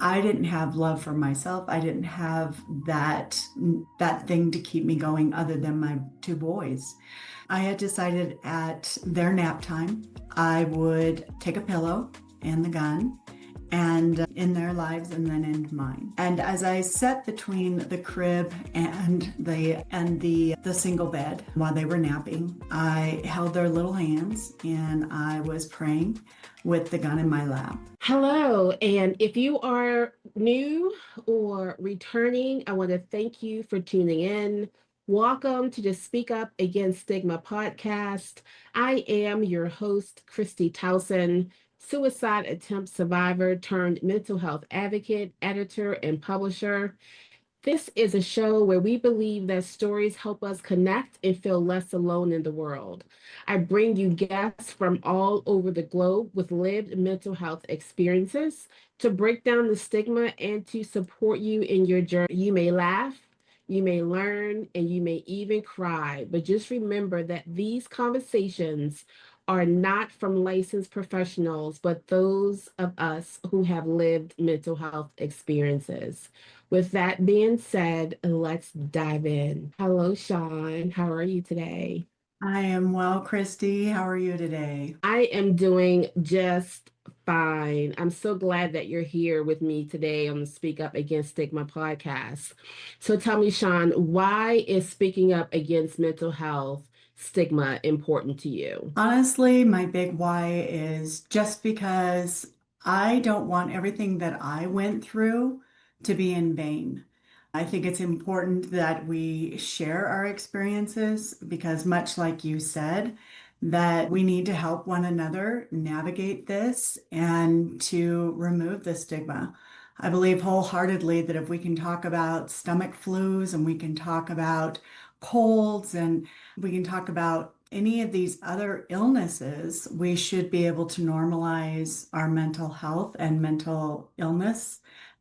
I didn't have love for myself. I didn't have that thing to keep me going other than my two boys. I had decided at their nap time, I would take a pillow and the gun and in their lives and then into mine. And as I sat between the crib and the single bed while they were napping, I held their little hands and I was praying with the gun in my lap. Hello, and if you are new or returning, I want to thank you for tuning in. Welcome to the Speak Up Against Stigma podcast. I am your host, Kristy Towson, suicide attempt survivor turned mental health advocate, editor, and publisher. This is a show where we believe that stories help us connect and feel less alone in the world. I bring you guests from all over the globe with lived mental health experiences to break down the stigma and to support you in your journey. You may laugh, you may learn, and you may even cry, but just remember that these conversations are not from licensed professionals, but those of us who have lived mental health experiences. With that being said, let's dive in. Hello, Shawn. How are you today? I am well, Christy. How are you today? I am doing just fine. I'm so glad that you're here with me today on the Speak Up Against Stigma podcast. So tell me, Shawn, why is speaking up against mental health stigma important to you? Honestly, my big why is just because I don't want everything that I went through to be in vain. I think it's important that we share our experiences because, much like you said, that we need to help one another navigate this and to remove the stigma. I believe wholeheartedly that if we can talk about stomach flus and we can talk about colds and we can talk about any of these other illnesses, we should be able to normalize our mental health and mental illness,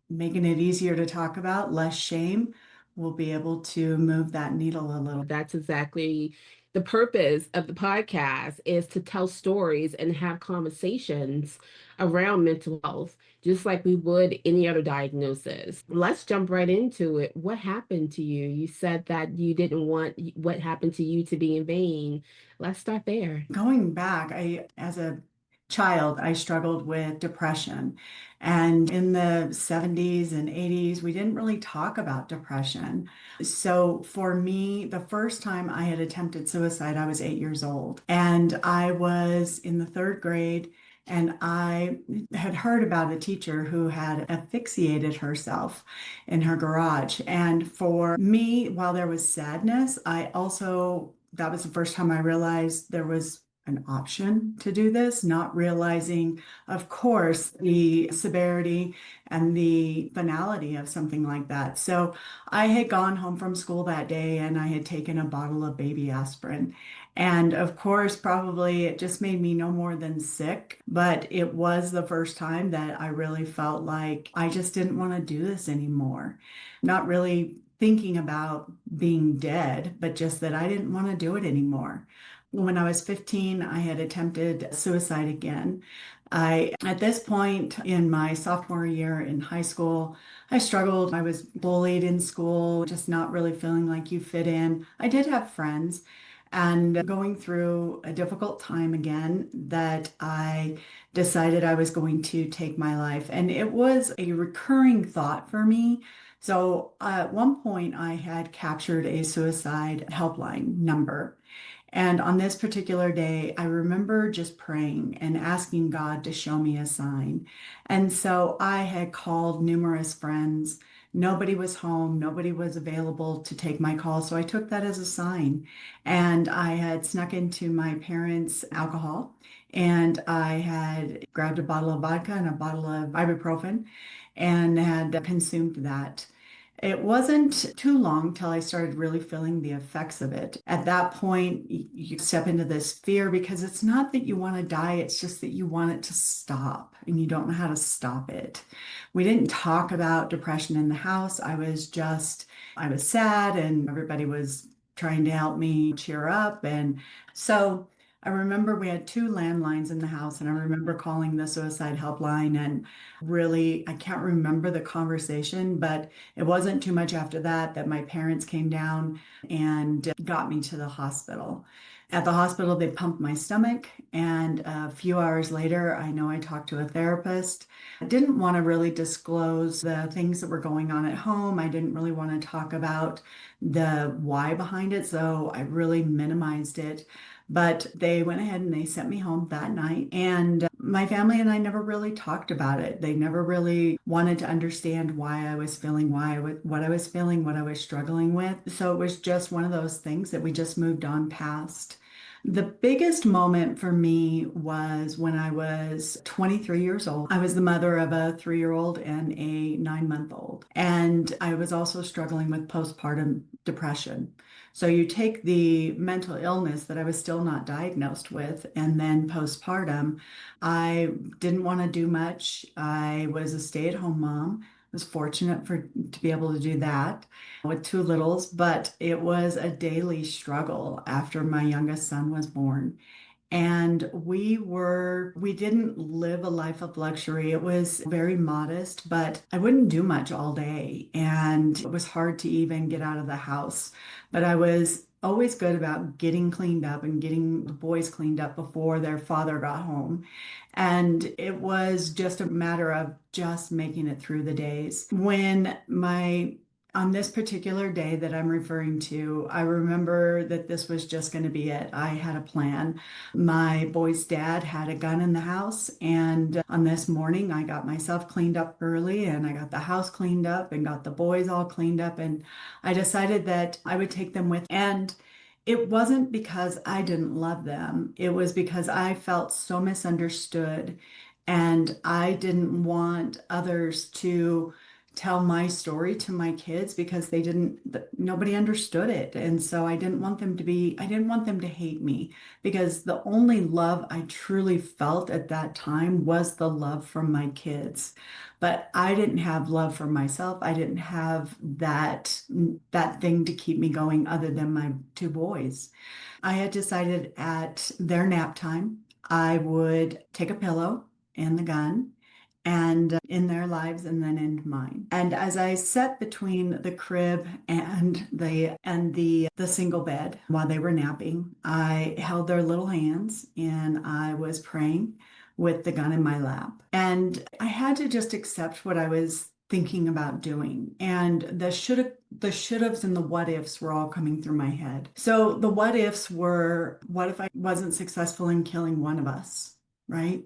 making it easier to talk about, less shame. We'll be able to move that needle a little. That's exactly the purpose of the podcast is to tell stories and have conversations around mental health, just like we would any other diagnosis. Let's jump right into it. What happened to you? You said that you didn't want what happened to you to be in vain. Let's start there. Going back, as a child, I struggled with depression. And in the 70s and 80s, we didn't really talk about depression. So for me, the first time I had attempted suicide, I was 8 years old. And I was in the third grade. And I had heard about a teacher who had asphyxiated herself in her garage. And for me, while there was sadness, that was the first time I realized there was an option to do this, not realizing, of course, the severity and the finality of something like that. So I had gone home from school that day and I had taken a bottle of baby aspirin. And of course, probably it just made me no more than sick, but it was the first time that I really felt like I just didn't want to do this anymore. Not really thinking about being dead, but just that I didn't want to do it anymore. When I was 15, I had attempted suicide again. At this point in my sophomore year in high school, I struggled. I was bullied in school, just not really feeling like you fit in. I did have friends and going through a difficult time again that I decided I was going to take my life. And it was a recurring thought for me. So at one point, I had captured a suicide helpline number. And on this particular day, I remember just praying and asking God to show me a sign. And so I had called numerous friends. Nobody was home, nobody was available to take my call. So I took that as a sign. And I had snuck into my parents' alcohol and I had grabbed a bottle of vodka and a bottle of ibuprofen and had consumed that. It wasn't too long till I started really feeling the effects of it. At that point, you step into this fear because it's not that you want to die, it's just that you want it to stop and you don't know how to stop it. We didn't talk about depression in the house. I was sad and everybody was trying to help me cheer up. And so I remember we had two landlines in the house, and I remember calling the suicide helpline. And really, I can't remember the conversation, but it wasn't too much after that my parents came down and got me to the hospital. At the hospital, they pumped my stomach, and a few hours later, I know I talked to a therapist. I didn't want to really disclose the things that were going on at home. I didn't really want to talk about the why behind it, so I really minimized it. But they went ahead and they sent me home that night. And my family and I never really talked about it. They never really wanted to understand why I was feeling, what I was feeling, what I was struggling with. So it was just one of those things that we just moved on past. The biggest moment for me was when I was 23 years old. I was the mother of a 3-year-old and a 9-month-old. And I was also struggling with postpartum depression. So you take the mental illness that I was still not diagnosed with, and then postpartum, I didn't want to do much. I was a stay-at-home mom. I was fortunate to be able to do that with two littles, but it was a daily struggle after my youngest son was born. And we didn't live a life of luxury. It was very modest, but I wouldn't do much all day. And it was hard to even get out of the house. But I was always good about getting cleaned up and getting the boys cleaned up before their father got home. And it was just a matter of just making it through the days. On this particular day that I'm referring to, I remember that this was just going to be it. I had a plan. My boy's dad had a gun in the house, and on this morning, I got myself cleaned up early, and I got the house cleaned up and got the boys all cleaned up, and I decided that I would take them with. And it wasn't because I didn't love them. It was because I felt so misunderstood, and I didn't want others to tell my story to my kids because nobody understood it. And so I didn't want them to hate me, because the only love I truly felt at that time was the love from my kids. But I didn't have love for myself. I didn't have that thing to keep me going other than my two boys. I had decided at their nap time, I would take a pillow and the gun and in their lives and then in mine. And as I sat between the crib and the single bed while they were napping, I held their little hands and I was praying with the gun in my lap. And I had to just accept what I was thinking about doing. And the should-haves and the what ifs were all coming through my head. So the what ifs were, what if I wasn't successful in killing one of us, right?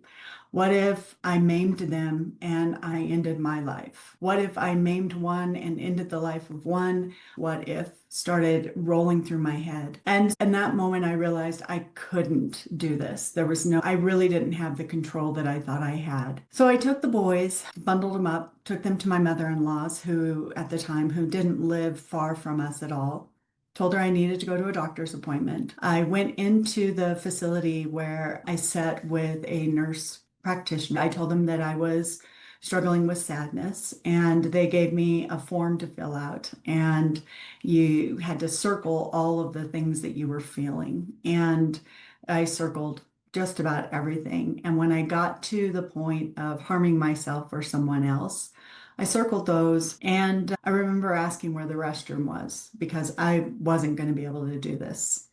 What if I maimed them and I ended my life? What if I maimed one and ended the life of one? What if started rolling through my head? And in that moment, I realized I couldn't do this. I really didn't have the control that I thought I had. So I took the boys, bundled them up, took them to my mother-in-law's, who at the time, who didn't live far from us at all. Told her I needed to go to a doctor's appointment. I went into the facility where I sat with a nurse practitioner. I told them that I was struggling with sadness, and they gave me a form to fill out, and you had to circle all of the things that you were feeling. And I circled just about everything. And when I got to the point of harming myself or someone else, I circled those, and I remember asking where the restroom was because I wasn't going to be able to do this.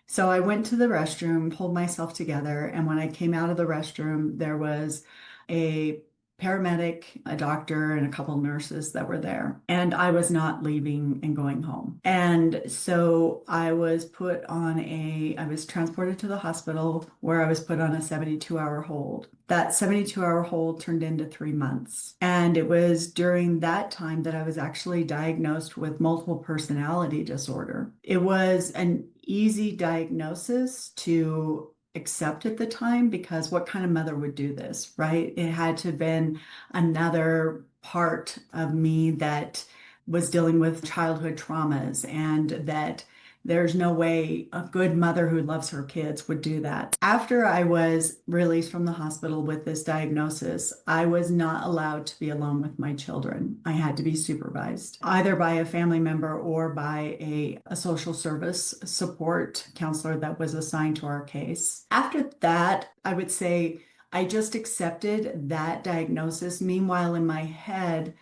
So I went to the restroom, pulled myself together, and when I came out of the restroom, there was a paramedic, a doctor, and a couple nurses that were there. And I was not leaving and going home. And so I was transported to the hospital, where I was put on a 72-hour hold. That 72-hour hold turned into 3 months. And it was during that time that I was actually diagnosed with multiple personality disorder. It was an easy diagnosis to accept at the time, because what kind of mother would do this, right? It had to have been another part of me that was dealing with childhood traumas, and that There's no way a good mother who loves her kids would do that. After I was released from the hospital with this diagnosis, I was not allowed to be alone with my children. I had to be supervised, either by a family member or by a social service support counselor that was assigned to our case. After that, I would say I just accepted that diagnosis. Meanwhile, in my head,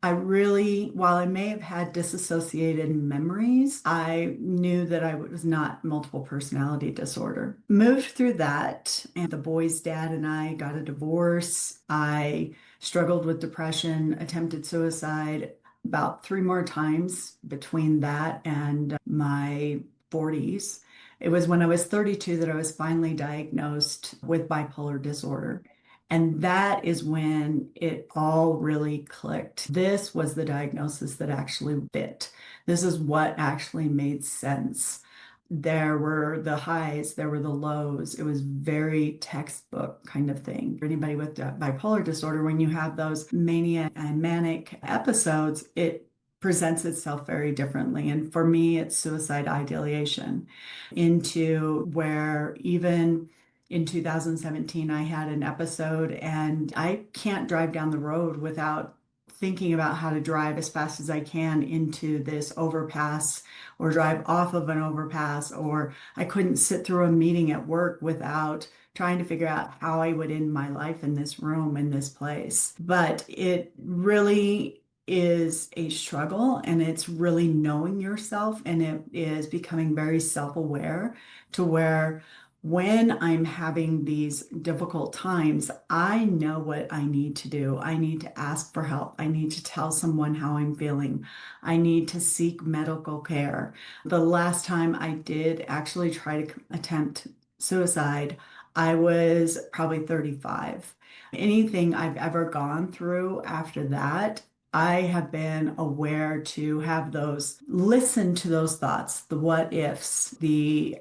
I really, while I may have had disassociated memories, I knew that I was not multiple personality disorder. Moved through that, and the boy's dad and I got a divorce. I struggled with depression, attempted suicide about 3 more times between that and my 40s. It was when I was 32 that I was finally diagnosed with bipolar disorder. And that is when it all really clicked. This was the diagnosis that actually fit. This is what actually made sense. There were the highs, there were the lows. It was very textbook kind of thing. For anybody with bipolar disorder, when you have those mania and manic episodes, it presents itself very differently. And for me, it's suicide ideation into where even in 2017, I had an episode, and I can't drive down the road without thinking about how to drive as fast as I can into this overpass or drive off of an overpass, or I couldn't sit through a meeting at work without trying to figure out how I would end my life in this room, in this place. But it really is a struggle, and it's really knowing yourself, and it is becoming very self-aware to where when I'm having these difficult times, I know what I need to do. I need to ask for help. I need to tell someone how I'm feeling. I need to seek medical care. The last time I did actually try to attempt suicide, I was probably 35. Anything I've ever gone through after that, I have been aware to have those, listen to those thoughts, the what ifs, the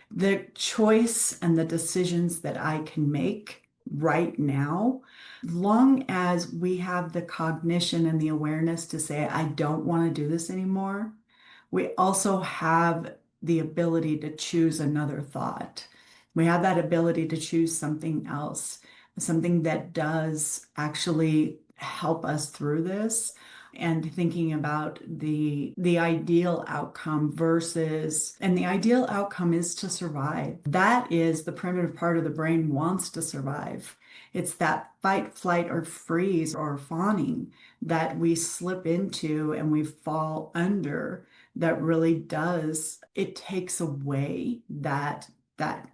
choice and the decisions that I can make right now. Long as we have the cognition and the awareness to say, I don't want to do this anymore, we also have the ability to choose another thought. We have that ability to choose something else, something that does actually help us through this, and thinking about the ideal outcome versus, and the ideal outcome is to survive. That is the primitive part of the brain wants to survive. It's that fight, flight, or freeze or fawning that we slip into and we fall under, that really does, it takes away that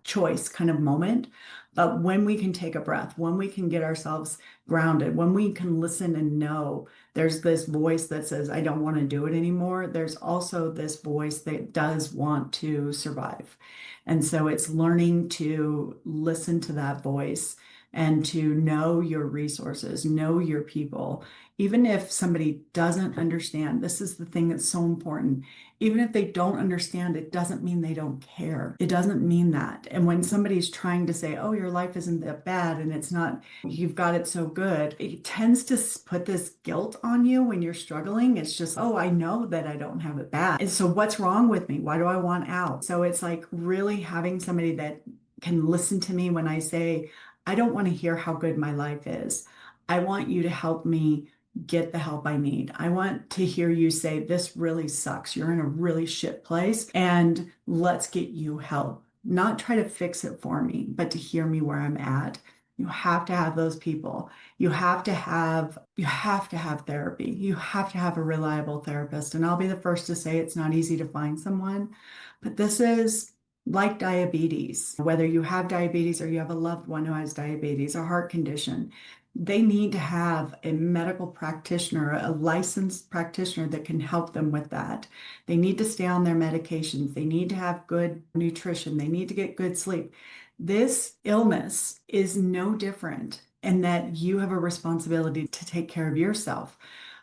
choice kind of moment. But when we can take a breath, when we can get ourselves grounded, when we can listen and know there's this voice that says, I don't want to do it anymore, there's also this voice that does want to survive. And so it's learning to listen to that voice and to know your resources, know your people. Even if somebody doesn't understand, this is the thing that's so important. Even if they don't understand, it doesn't mean they don't care. It doesn't mean that. And when somebody's trying to say, oh, your life isn't that bad and it's not, you've got it so good, it tends to put this guilt on you when you're struggling. It's just, oh, I know that I don't have it bad. And so what's wrong with me? Why do I want out? So it's like really having somebody that can listen to me when I say, I don't want to hear how good my life is. I want you to help me get the help I need. I want to hear you say, this really sucks. You're in a really shit place, and let's get you help. Not try to fix it for me, but to hear me where I'm at. You have to have those people. You have to have therapy. You have to have a reliable therapist. And I'll be the first to say it's not easy to find someone, but this is like diabetes. Whether you have diabetes or you have a loved one who has diabetes, a heart condition, they need to have a medical practitioner, a licensed practitioner that can help them with that. They need to stay on their medications. They need to have good nutrition. They need to get good sleep. This illness is no different in that you have a responsibility to take care of yourself.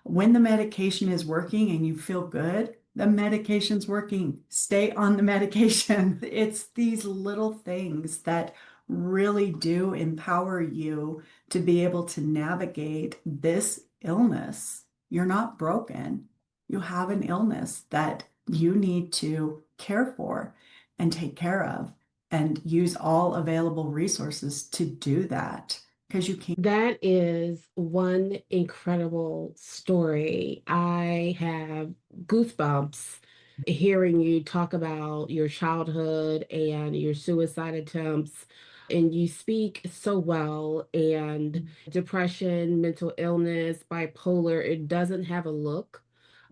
When the medication is working and you feel good, the medication's working. Stay on the medication. It's these little things that really do empower you to be able to navigate this illness. You're not broken. You have an illness that you need to care for and take care of, and use all available resources to do that because you can't. That is one incredible story. I have goosebumps hearing you talk about your childhood and your suicide attempts. And you speak so well. And depression, mental illness, bipolar, it doesn't have a look,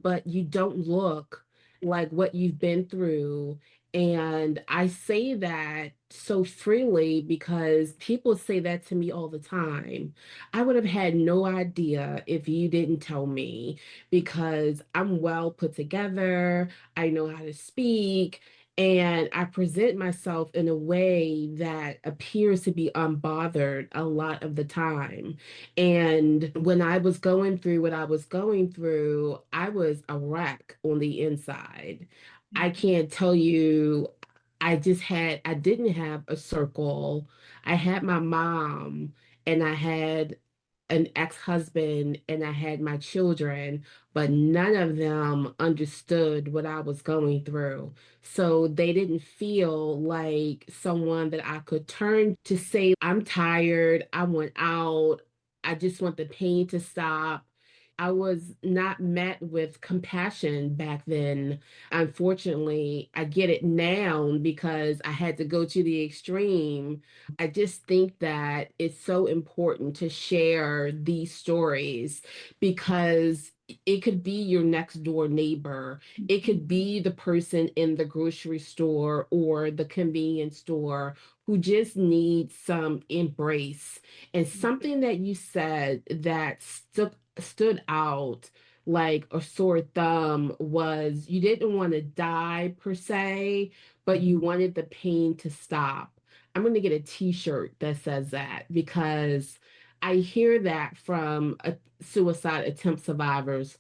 but you don't look like what you've been through. And I say that so freely because people say that to me all the time. I would have had no idea if you didn't tell me because I'm well put together. I know how to speak. And I present myself in a way that appears to be unbothered a lot of the time. And when I was going through what I was going through, I was a wreck on the inside. I can't tell you, I didn't have a circle. I had my mom and I had an ex-husband and I had my children, but none of them understood what I was going through. So they didn't feel like someone that I could turn to say, I'm tired, I want out, I just want the pain to stop. I was not met with compassion back then. Unfortunately, I get it now because I had to go to the extreme. I just think that it's so important to share these stories because it could be your next door neighbor. It could be the person in the grocery store or the convenience store who just needs some embrace. And something that you said that stood out like a sore thumb was you didn't want to die per se, but you wanted the pain to stop. I'm going to get a t-shirt that says that because I hear that from suicide attempt survivors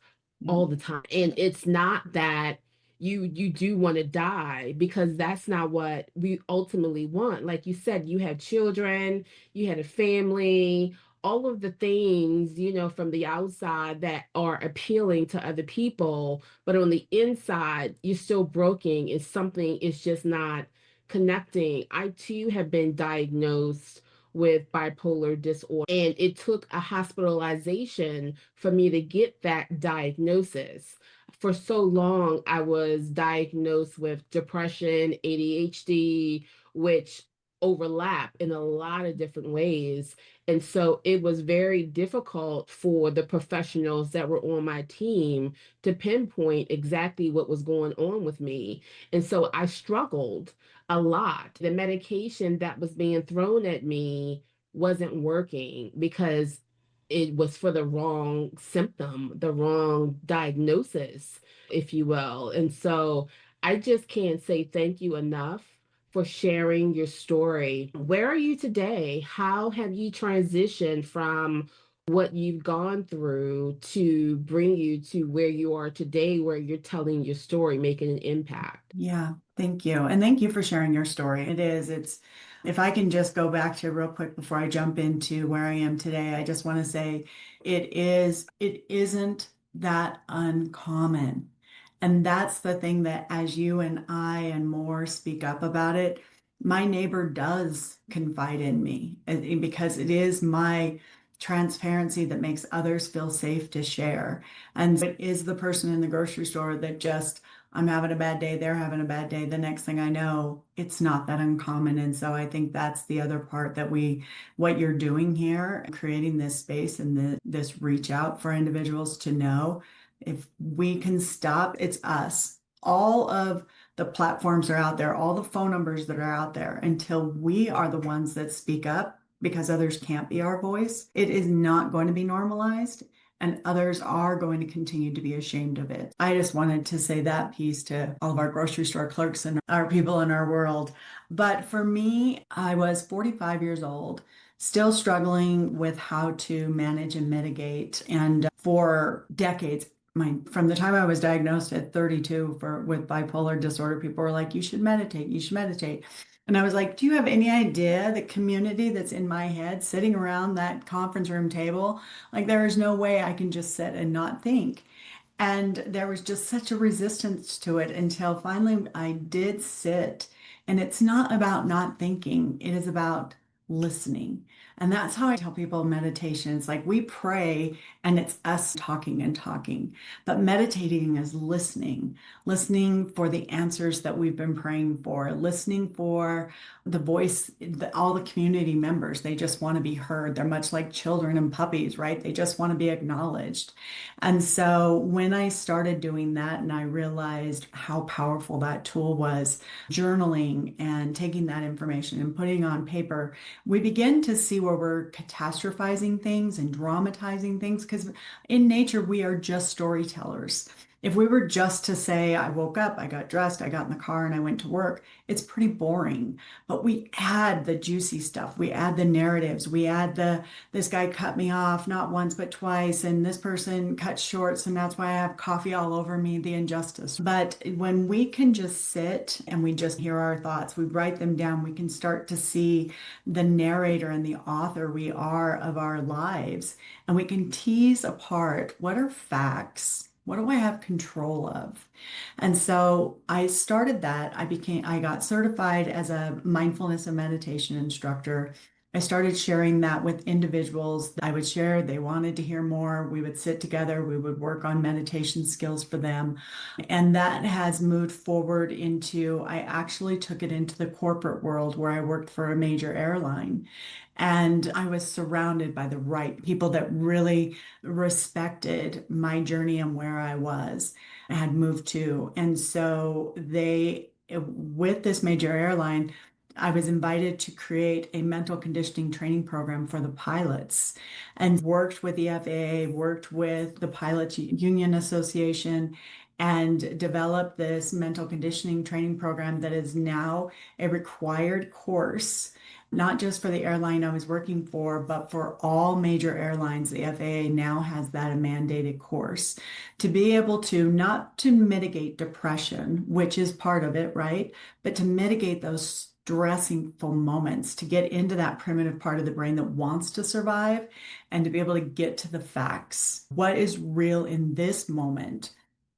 all the time. And it's not that you do want to die because that's not what we ultimately want. Like you said, you had children, you had a family, all of the things, from the outside that are appealing to other people, but on the inside, you're still broken. It's something, it's just not connecting. I too have been diagnosed with bipolar disorder, and it took a hospitalization for me to get that diagnosis. For so long, I was diagnosed with depression, ADHD, which overlap in a lot of different ways. And so it was very difficult for the professionals that were on my team to pinpoint exactly what was going on with me. And so I struggled a lot. The medication that was being thrown at me wasn't working because it was for the wrong symptom, the wrong diagnosis, if you will. And so I just can't say thank you enough for sharing your story. Where are you today? How have you transitioned from what you've gone through to bring you to where you are today, where you're telling your story, making an impact? Yeah, thank you. And thank you for sharing your story. If I can just go back to real quick before I jump into where I am today, I just want to say it isn't that uncommon. And that's the thing that as you and I and more speak up about it, my neighbor does confide in me because it is my transparency that makes others feel safe to share. And so it is the person in the grocery store that just I'm having a bad day, they're having a bad day. The next thing I know, it's not that uncommon. And so I think that's the other part that what you're doing here, creating this space and this reach out for individuals to know if we can stop, it's us. All of the platforms are out there, all the phone numbers that are out there until we are the ones that speak up because others can't be our voice. It is not going to be normalized and others are going to continue to be ashamed of it. I just wanted to say that piece to all of our grocery store clerks and our people in our world. But for me, I was 45 years old, still struggling with how to manage and mitigate. And for decades, from the time I was diagnosed at 32 with bipolar disorder, people were like, you should meditate, you should meditate. And I was like, do you have any idea the community that's in my head sitting around that conference room table? Like, there is no way I can just sit and not think. And there was just such a resistance to it until finally I did sit. And it's not about not thinking, it is about listening. And that's how I tell people meditation. It's like we pray and it's us talking and talking, but meditating is listening, listening for the answers that we've been praying for, listening for the voice, all the community members. They just want to be heard. They're much like children and puppies, right? They just want to be acknowledged. And so when I started doing that and I realized how powerful that tool was, journaling and taking that information and putting it on paper, we begin to see where we're catastrophizing things and dramatizing things because in nature, we are just storytellers. If we were just to say, I woke up, I got dressed, I got in the car, and I went to work, it's pretty boring. But we add the juicy stuff, we add the narratives, we add this guy cut me off not once but twice, and this person cut short, and that's why I have coffee all over me, the injustice. But when we can just sit and we just hear our thoughts, we write them down, we can start to see the narrator and the author we are of our lives, and we can tease apart what are facts. What do I have control of? And so I started that. I got certified as a mindfulness and meditation instructor. I started sharing that with individuals. I would share, they wanted to hear more. We would sit together, we would work on meditation skills for them. And that has moved forward into, I actually took it into the corporate world where I worked for a major airline. And I was surrounded by the right people that really respected my journey and where I was, I had moved to. And so with this major airline, I was invited to create a mental conditioning training program for the pilots and worked with the FAA, worked with the Pilots Union Association, and developed this mental conditioning training program that is now a required course, not just for the airline I was working for, but for all major airlines. The FAA now has that a mandated course to be able to not to mitigate depression, which is part of it, right? But to mitigate those stressful moments, to get into that primitive part of the brain that wants to survive and to be able to get to the facts. What is real in this moment?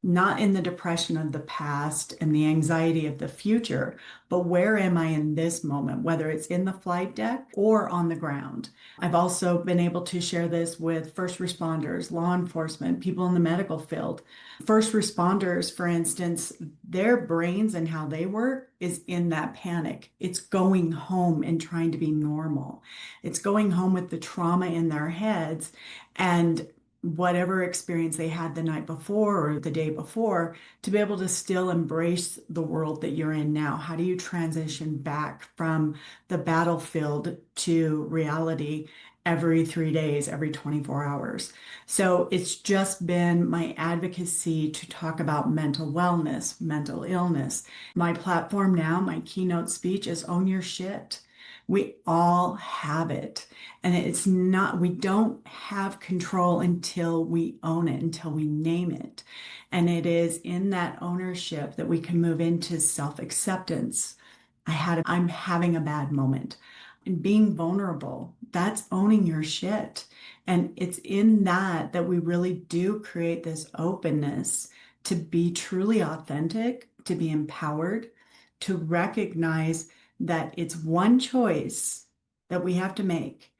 Not in the depression of the past and the anxiety of the future, but where am I in this moment, whether it's in the flight deck or on the ground? I've also been able to share this with first responders, law enforcement, people in the medical field. First responders, for instance, their brains and how they work is in that panic. It's going home and trying to be normal. It's going home with the trauma in their heads and whatever experience they had the night before or the day before to be able to still embrace the world that you're in now. How do you transition back from the battlefield to reality every 3 days, every 24 hours? So it's just been my advocacy to talk about mental wellness, mental illness. My platform now, my keynote speech is own your shit. We all have it. And it's not, we don't have control until we own it, until we name it. And it is in that ownership that we can move into self-acceptance. I'm having a bad moment. And being vulnerable, that's owning your shit. And it's in that we really do create this openness to be truly authentic, to be empowered, to recognize that it's one choice that we have to make,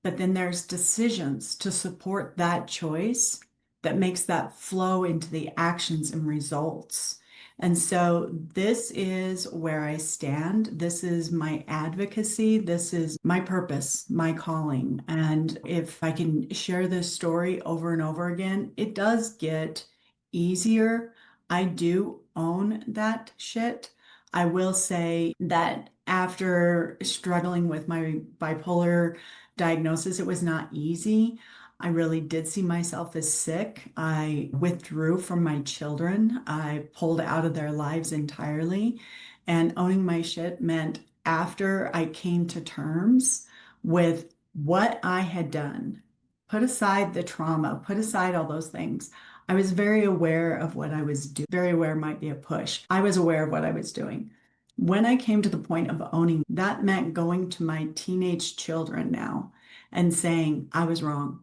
but then there's decisions to support that choice that makes that flow into the actions and results. And so this is where I stand. This is my advocacy. This is my purpose, my calling. And if I can share this story over and over again, it does get easier. I do own that shit. I will say that after struggling with my bipolar diagnosis, it was not easy. I really did see myself as sick. I withdrew from my children. I pulled out of their lives entirely. And owning my shit meant after I came to terms with what I had done, put aside the trauma, put aside all those things. I was very aware of what I was doing. Very aware might be a push. I was aware of what I was doing. When I came to the point of owning, that meant going to my teenage children now and saying, I was wrong.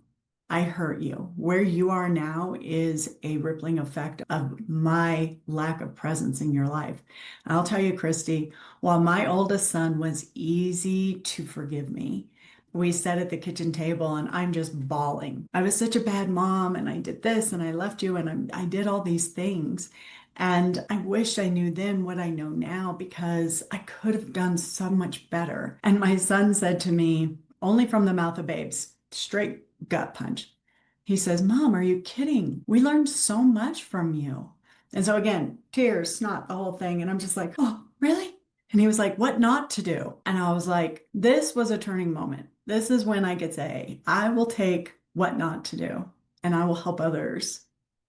I hurt you. Where you are now is a rippling effect of my lack of presence in your life. And I'll tell you, Kristy, while my oldest son was easy to forgive me, we sat at the kitchen table and I'm just bawling. I was such a bad mom and I did this and I left you and I did all these things. And I wish I knew then what I know now because I could have done so much better. And my son said to me, only from the mouth of babes, straight gut punch. He says, Mom, are you kidding? We learned so much from you. And so again, tears, snot, the whole thing. And I'm just like, oh, really? And he was like, what not to do? And I was like, this was a turning moment. This is when I could say, I will take what not to do and I will help others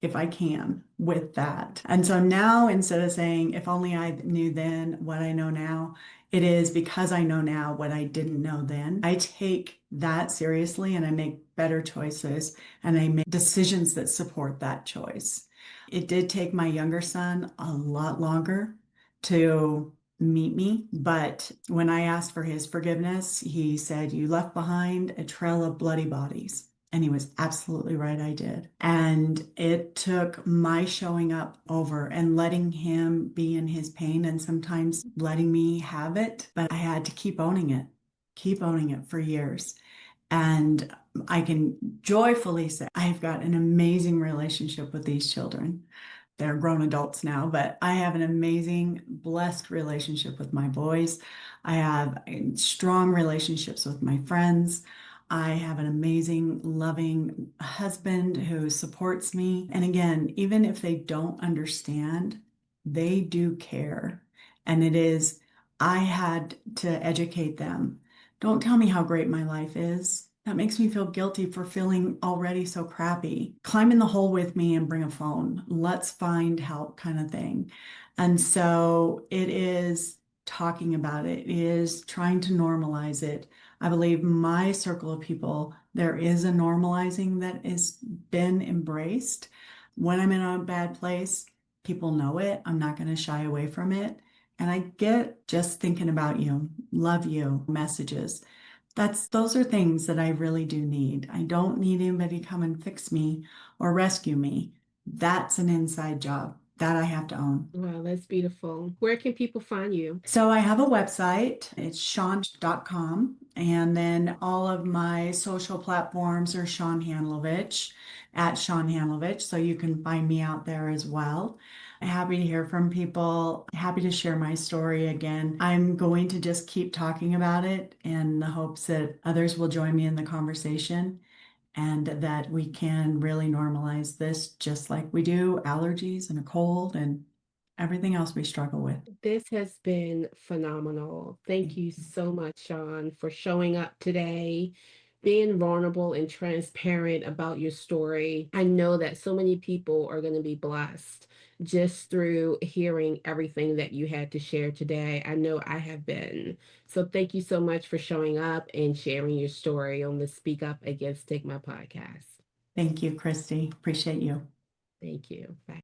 if I can with that. And so now instead of saying, if only I knew then what I know now, it is because I know now what I didn't know then. I take that seriously and I make better choices and I make decisions that support that choice. It did take my younger son a lot longer to meet me, but when I asked for his forgiveness, he said, you left behind a trail of bloody bodies. And he was absolutely right, I did. And it took my showing up over and letting him be in his pain and sometimes letting me have it. But I had to keep owning it for years. And I can joyfully say I've got an amazing relationship with these children. They're grown adults now, but I have an amazing, blessed relationship with my boys. I have strong relationships with my friends. I have an amazing, loving husband who supports me. And again, even if they don't understand, they do care. And it is, I had to educate them. Don't tell me how great my life is. That makes me feel guilty for feeling already so crappy. Climb in the hole with me and bring a phone. Let's find help, kind of thing. And so it is talking about it, it is trying to normalize it. I believe my circle of people, there is a normalizing that has been embraced. When I'm in a bad place, people know it. I'm not going to shy away from it. And I get just thinking about you, love you messages. Those are things that I really do need. I don't need anybody to come and fix me or rescue me. That's an inside job that I have to own. Wow, that's beautiful. Where can people find you? So I have a website. It's shawn.com. And then all of my social platforms are Shawn Handlovitch at Shawn Handlovitch. So you can find me out there as well. Happy to hear from people. Happy to share my story again. I'm going to just keep talking about it in the hopes that others will join me in the conversation and that we can really normalize this just like we do allergies and a cold and everything else we struggle with. This has been phenomenal. Thank you so much, Shawn, for showing up today, being vulnerable and transparent about your story. I know that so many people are going to be blessed just through hearing everything that you had to share today. I know I have been. So thank you so much for showing up and sharing your story on the Speak Up Against Stigma podcast. Thank you, Kristy. Appreciate you. Thank you. Bye.